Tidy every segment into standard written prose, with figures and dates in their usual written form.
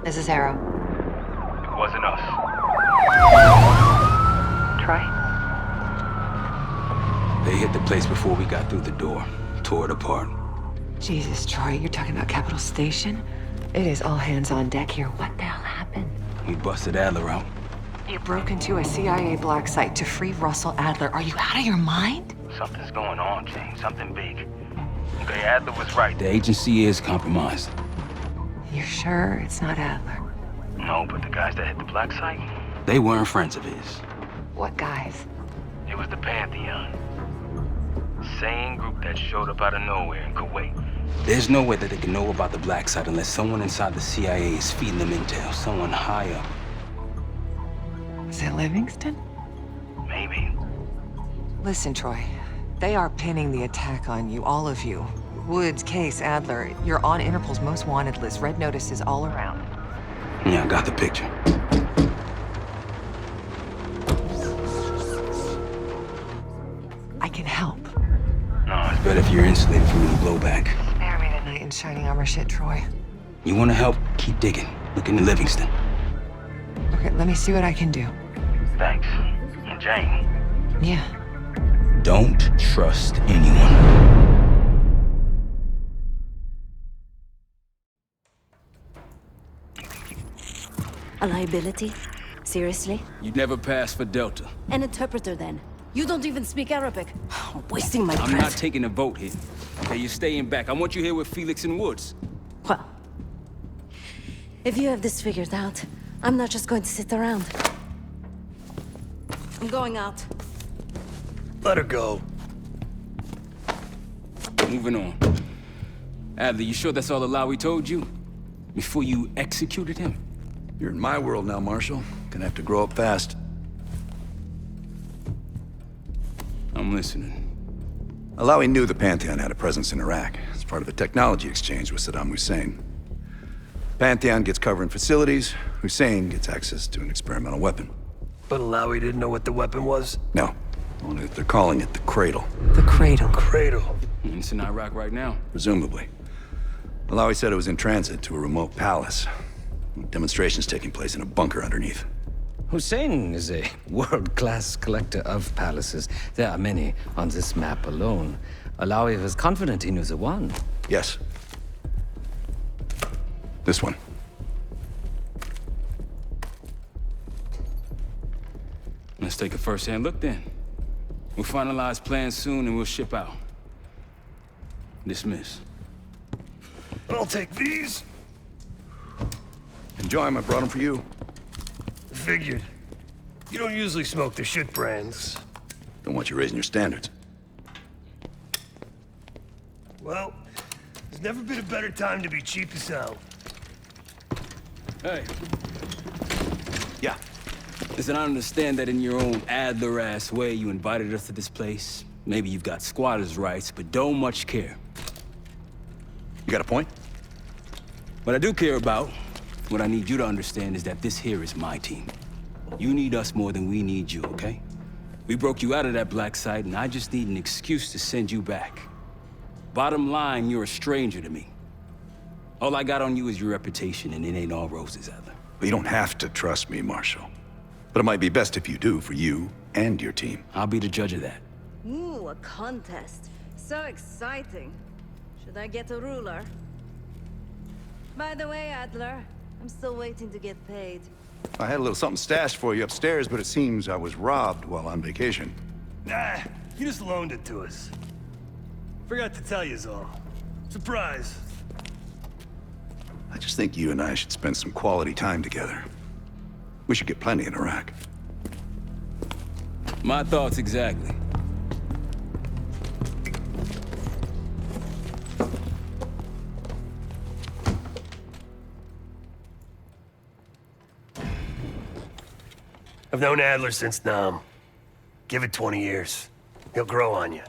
This is Arrow. It wasn't us. Troy? They hit the place before we got through the door. Tore it apart. Jesus, Troy, you're talking about Capital Station? It is all hands on deck here. What the hell happened? We busted Adler out. You broke into a CIA black site to free Russell Adler. Are you out of your mind? Something's going on, James. Something big. Okay, Adler was right. The agency is compromised. You're sure it's not Adler? No, but the guys that hit the black site, They weren't friends of his. What guys? it was the Pantheon. Same group that showed up out of nowhere in Kuwait. There's no way that they can know about the black site unless someone inside the CIA is feeding them intel. Someone high up. Is it Livingston? Maybe. Listen, Troy. They are pinning the attack on you, all of you. Woods, Case, Adler. You're on Interpol's most wanted list. Red notices all around. Yeah, I got the picture. I can help. No, it's Better if you're insulated from any blowback. Spare me tonight in shining armor shit, Troy. You want to help? Keep digging. Look into Livingston. Okay, let me see what I can do. thanks. And Jane, Yeah. Don't trust anyone. A liability? Seriously? You'd never pass for Delta. An interpreter then? You don't even speak Arabic. Wasting my I'm breath. not taking a vote here. Okay, you're staying back. I want you here with Felix and Woods. Well, if you have this figured out, I'm not just going to sit around. I'm going out. Let her go. Moving on. Adler, you sure that's all Alawi told you? Before you executed him? You're in my world now, Marshal. Gonna have to grow up fast. I'm listening. Alawi knew the Pantheon had a presence in Iraq. It's part of a technology exchange with Saddam Hussein. Pantheon gets cover in facilities. Hussein gets access to an experimental weapon. But Alawi didn't know what the weapon was? No, only that they're calling it the Cradle, The Cradle. Cradle. It's in Iraq right now. presumably. Alawi said it was in transit to a remote palace. Demonstrations taking place in a bunker underneath. Hussein is a world-class collector of palaces. There are many on this map alone. Alawi was confident he knew the one. Yes. This one. Let's take a first-hand look then. We'll finalize plans soon and we'll ship out. Dismiss. I'll take these. Enjoy them. I brought them for you. Figured. You don't usually smoke the shit brands. Don't want you raising your standards. Well, there's never been a better time to be cheap as hell. Hey, Yeah. listen, I understand that in your own Adler-ass way you invited us to this place. Maybe you've got squatters' rights, but don't much care. You got a point? What I do care about, what I need you to understand is that this here is my team. You need us more than we need you, okay? We broke you out of that black site, and I just need an excuse to send you back. Bottom line, you're a stranger to me. All I got on you is your reputation, and it ain't all roses, Adler. Well, you don't have to trust me, Marshal. But it might be best if you do, for you and your team. I'll be the judge of that. Ooh, a contest. So exciting. Should I get a ruler? By the way, Adler, I'm still waiting to get paid. I had a little something stashed for you upstairs, but it seems I was robbed while on vacation. Nah, you just loaned it to us. Forgot to tell yous all. Surprise. I just think you and I should spend some quality time together. We should get plenty in Iraq. My thoughts exactly. I've known Adler since Nam. Give it 20 years. He'll grow on you.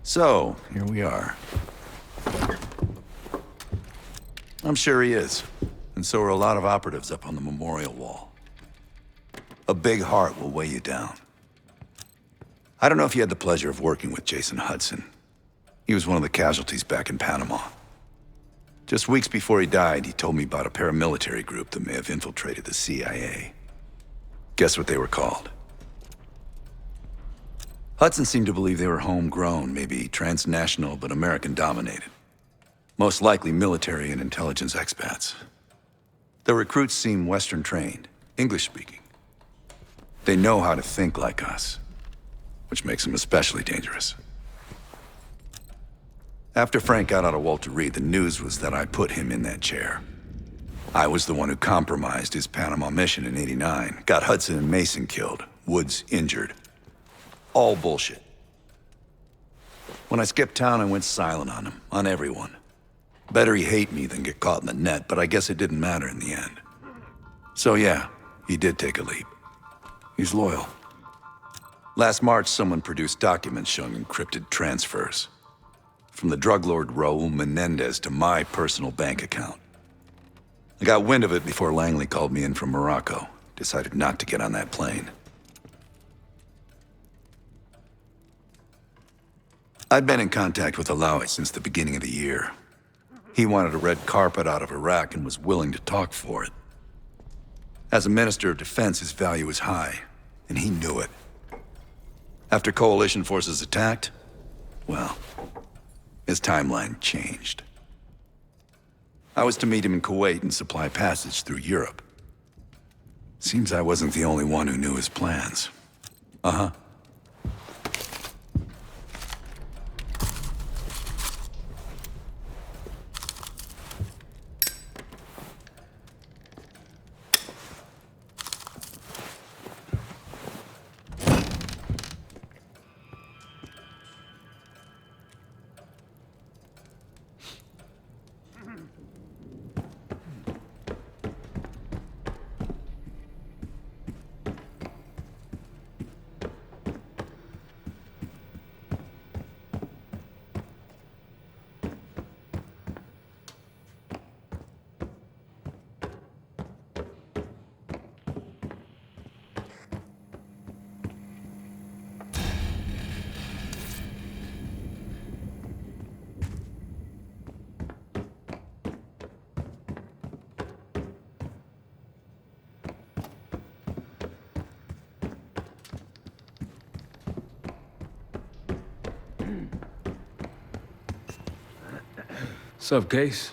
So, here we are. I'm sure he is. And so are a lot of operatives up on the memorial wall. A big heart will weigh you down. I don't know if you had the pleasure of working with Jason Hudson. He was one of the casualties back in Panama. Just weeks before he died, he told me about a paramilitary group that may have infiltrated the CIA. Guess what they were called? Hudson seemed to believe they were homegrown, maybe transnational, but American-dominated. Most likely military and intelligence expats. The recruits seem Western-trained, English-speaking. They know how to think like us, which makes them especially dangerous. After Frank got out of Walter Reed, the news was that I put him in that chair. I was the one who compromised his Panama mission in '89, got Hudson and Mason killed, Woods injured. All bullshit. When I skipped town, I went silent on him, on everyone. Better he hate me than get caught in the net, but I guess it didn't matter in the end. So yeah, he did take a leap. He's loyal. Last March, someone produced documents showing encrypted transfers. From the drug lord Raul Menendez to my personal bank account. I got wind of it before Langley called me in from Morocco. Decided not to get on that plane. I'd been in contact with Alawi since the beginning of the year. He wanted a red carpet out of Iraq and was willing to talk for it. As a Minister of Defense, his value is high, and he knew it. After coalition forces attacked, well, his timeline changed. I was to meet him in Kuwait and supply passage through Europe. Seems I wasn't the only one who knew his plans. Uh-huh. Sup, Case?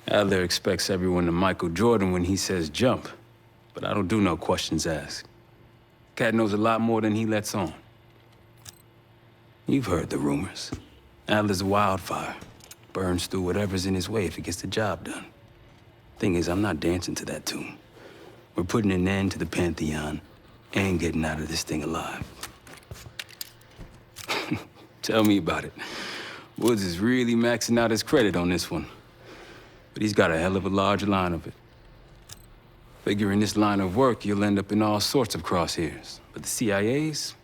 Adler expects everyone to Michael Jordan when he says jump, but I don't do no questions asked. Cat knows a lot more than he lets on. You've heard the rumors. Adler's a wildfire. Burns through whatever's in his way if he gets the job done. Thing is, I'm not dancing to that tune. We're putting an end to the Pantheon and getting out of this thing alive. Tell me about it. Woods is really maxing out his credit on this one. But he's got a hell of a large line of it. Figure in this line of work, you'll end up in all sorts of crosshairs. But the CIA's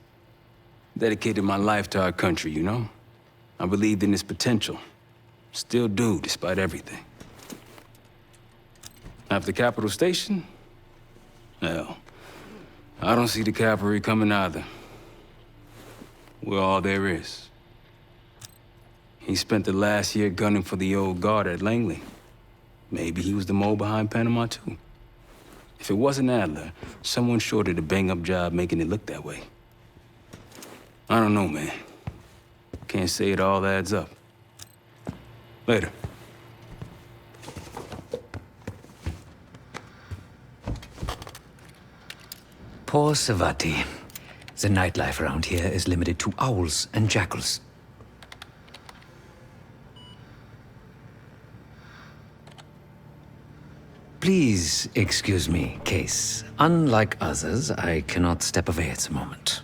dedicated my life to our country, you know? I believed in its potential. Still do, despite everything. After Capital Station? Well, I don't see the cavalry coming either. We're all there is. He spent the last year gunning for the old guard at Langley. Maybe he was the mole behind Panama, too. If it wasn't Adler, someone sure did a bang-up job making it look that way. I don't know, man. Can't say it all adds up. Later. Poor Savati. The nightlife around here is limited to owls and jackals. Please excuse me, Case. Unlike others, I cannot step away at the moment.